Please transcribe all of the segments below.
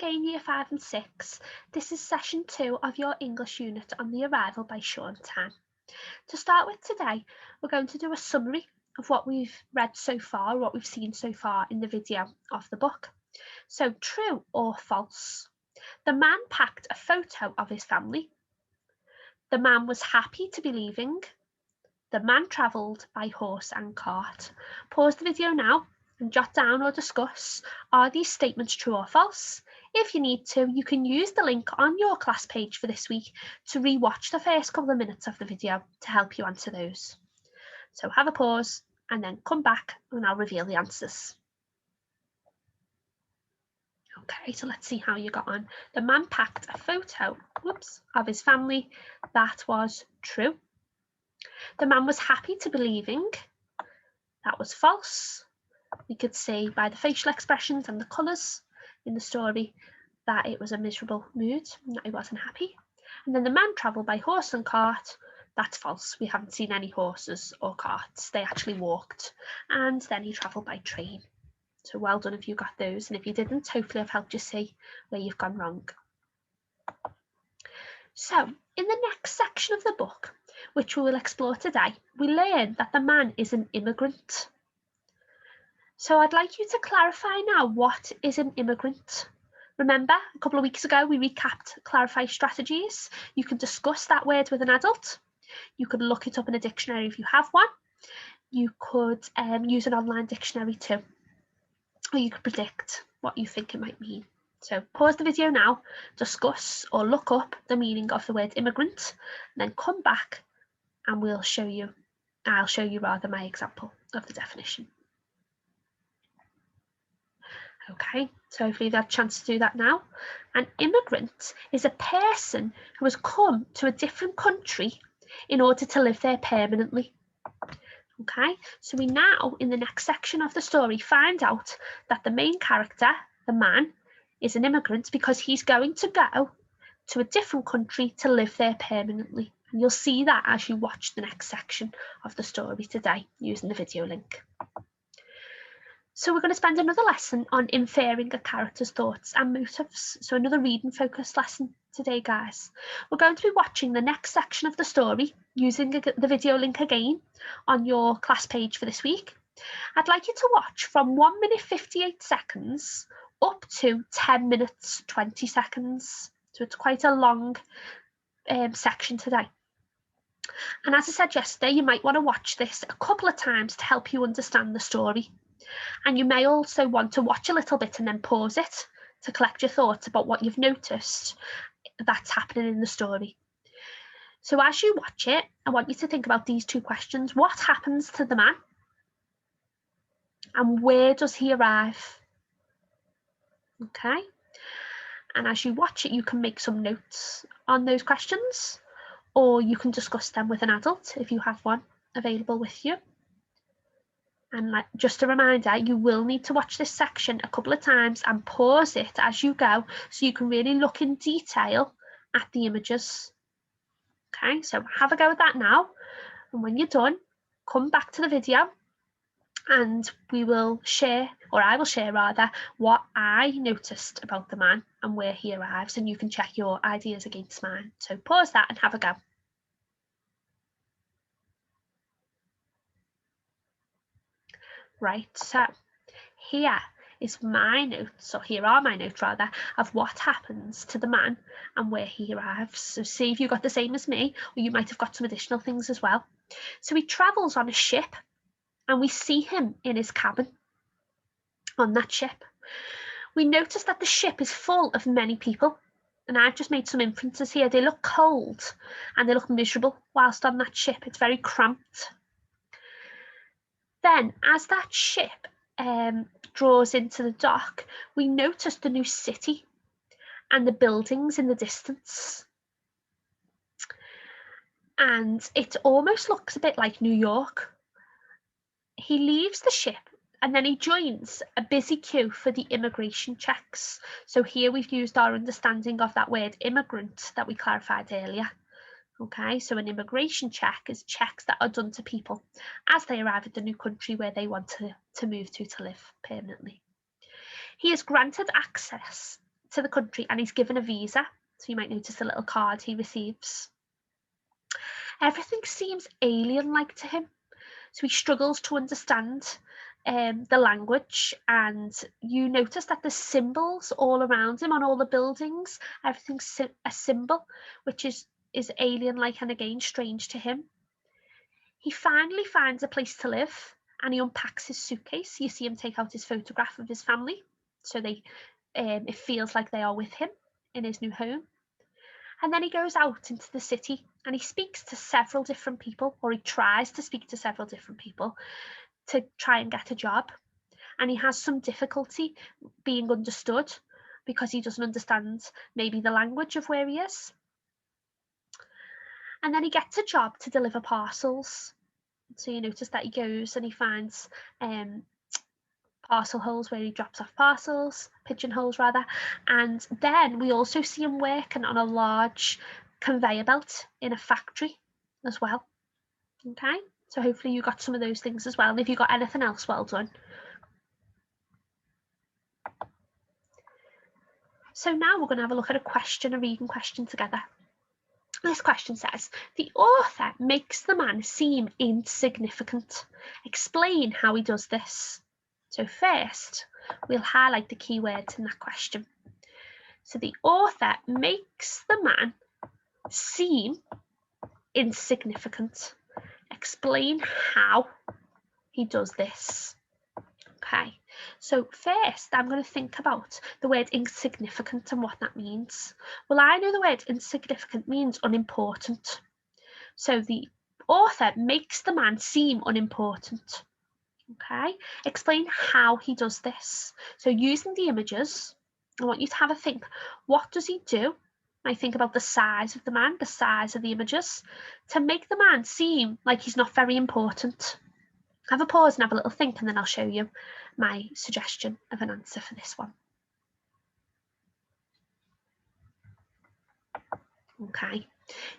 again, Year 5 and 6. This is session 2 of your English unit on the arrival by Sean Tan. To start with today, we're going to do a summary of what we've read so far, what we've seen so far in the video of the book. So, true or false? The man packed a photo of his family. The man was happy to be leaving. The man travelled by horse and cart. Pause the video now and jot down or discuss, are these statements true or false? If you need to, you can use the link on your class page for this week to re-watch the first couple of minutes of the video to help you answer those. So have a pause and then come back and I'll reveal the answers. Okay, so let's see how you got on. The man packed a photo, of his family. That was true. The man was happy to be leaving. That was false. We could see by the facial expressions and the colours in the story that it was a miserable mood and that he wasn't happy. And then the man travelled by horse and cart. That's false. We haven't seen any horses or carts. They actually walked. And then he travelled by train. So well done if you got those. And if you didn't, hopefully I've helped you see where you've gone wrong. So in the next section of the book, which we will explore today, we learn that the man is an immigrant. So I'd like you to clarify now, what is an immigrant? Remember, a couple of weeks ago, we recapped clarify strategies. You can discuss that word with an adult. You could look it up in a dictionary if you have one. You could use an online dictionary too. Or you could predict what you think it might mean. So pause the video now, discuss or look up the meaning of the word immigrant, and then come back and I'll show you my example of the definition. Okay, so hopefully you've had a chance to do that now. An immigrant is a person who has come to a different country in order to live there permanently. Okay, so we now, in the next section of the story, find out that the main character, the man, is an immigrant because he's going to go to a different country to live there permanently. And you'll see that as you watch the next section of the story today using the video link. So we're going to spend another lesson on inferring a character's thoughts and motives. So another reading focused lesson today, guys. We're going to be watching the next section of the story using the video link again on your class page for this week. I'd like you to watch from 1 minute 58 seconds up to 10 minutes 20 seconds. So it's quite a long section today. And as I said yesterday, you might want to watch this a couple of times to help you understand the story. And you may also want to watch a little bit and then pause it to collect your thoughts about what you've noticed that's happening in the story. So as you watch it, I want you to think about these two questions. What happens to the man? And where does he arrive? Okay. And as you watch it, you can make some notes on those questions, or you can discuss them with an adult if you have one available with you. And just a reminder, you will need to watch this section a couple of times and pause it as you go so you can really look in detail at the images. Okay, so have a go at that now. And when you're done, come back to the video and we will share, or I will share rather, what I noticed about the man and where he arrives, and you can check your ideas against mine. So pause that and have a go. Right, so here is my notes, or here are my notes rather, of what happens to the man and where he arrives. So see if you got the same as me, or you might have got some additional things as well. So he travels on a ship and we see him in his cabin on that ship. We notice that the ship is full of many people, and I've just made some inferences here. They look cold and they look miserable whilst on that ship. It's very cramped. Then as that ship draws into the dock, we notice the new city and the buildings in the distance. And it almost looks a bit like New York. He leaves the ship and then he joins a busy queue for the immigration checks. So here we've used our understanding of that word immigrant that we clarified earlier. Okay, so an immigration check is checks that are done to people as they arrive at the new country where they want to move to live permanently. He is granted access to the country and he's given a visa. So you might notice a little card he receives. Everything seems alien-like to him. So he struggles to understand the language, and you notice that there's symbols all around him on all the buildings. Everything's a symbol, which is alien-like and again strange to him. He finally finds a place to live and he unpacks his suitcase. You see him take out his photograph of his family, so it feels like they are with him in his new home. And then he goes out into the city and he speaks to several different people, or he tries to speak to several different people to try and get a job. And he has some difficulty being understood because he doesn't understand maybe the language of where he is. And then he gets a job to deliver parcels. So you notice that he goes and he finds parcel holes where he drops off parcels, pigeonholes rather, and then we also see him working on a large conveyor belt in a factory as well. Okay, so hopefully you got some of those things as well, and if you got anything else, well done. So now we're going to have a look at a reading question together. This question says, the author makes the man seem insignificant. Explain how he does this. So first, we'll highlight the key words in that question. So the author makes the man seem insignificant. Explain how he does this. Okay, so first I'm going to think about the word insignificant and what that means. Well, I know the word insignificant means unimportant. So the author makes the man seem unimportant. Okay, explain how he does this. So using the images, I want you to have a think. What does he do? I think about the size of the man, the size of the images, to make the man seem like he's not very important. Have a pause and have a little think, and then I'll show you my suggestion of an answer for this one. Okay,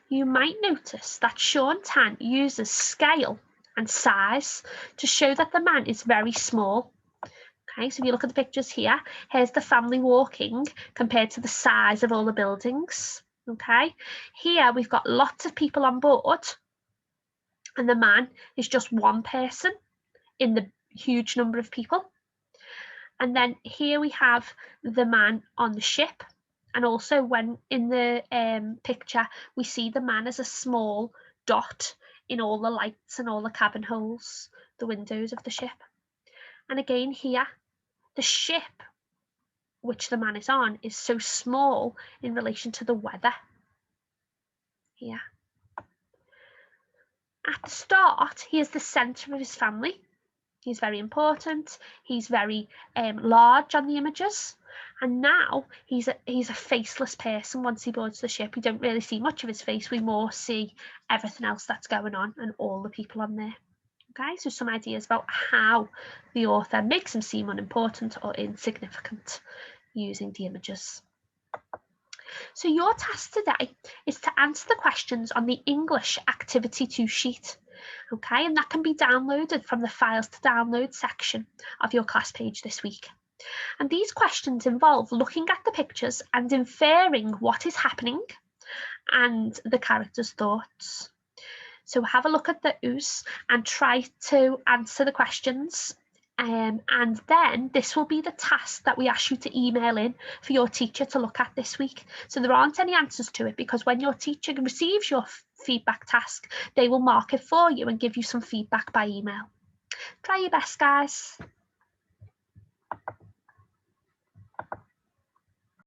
you might notice that Sean Tan uses scale and size to show that the man is very small. Okay, so if you look at the pictures here, here's the family walking compared to the size of all the buildings. Okay, here we've got lots of people on board and the man is just one person in the huge number of people. And then here we have the man on the ship, and also when in the picture we see the man as a small dot in all the lights and all the cabin holes, the windows of the ship. And again here, the ship which the man is on is so small in relation to the weather here. At the start, he is the centre of his family. He's very important. He's very large on the images. And now he's a faceless person once he boards the ship. We don't really see much of his face. We more see everything else that's going on and all the people on there. Okay, so some ideas about how the author makes him seem unimportant or insignificant using the images. So your task today is to answer the questions on the English Activity 2 sheet. Okay, and that can be downloaded from the Files to Download section of your class page this week. And these questions involve looking at the pictures and inferring what is happening and the character's thoughts. So have a look at the OOS and try to answer the questions. And then this will be the task that we ask you to email in for your teacher to look at this week. So there aren't any answers to it, because when your teacher receives your feedback task, they will mark it for you and give you some feedback by email. Try your best, guys.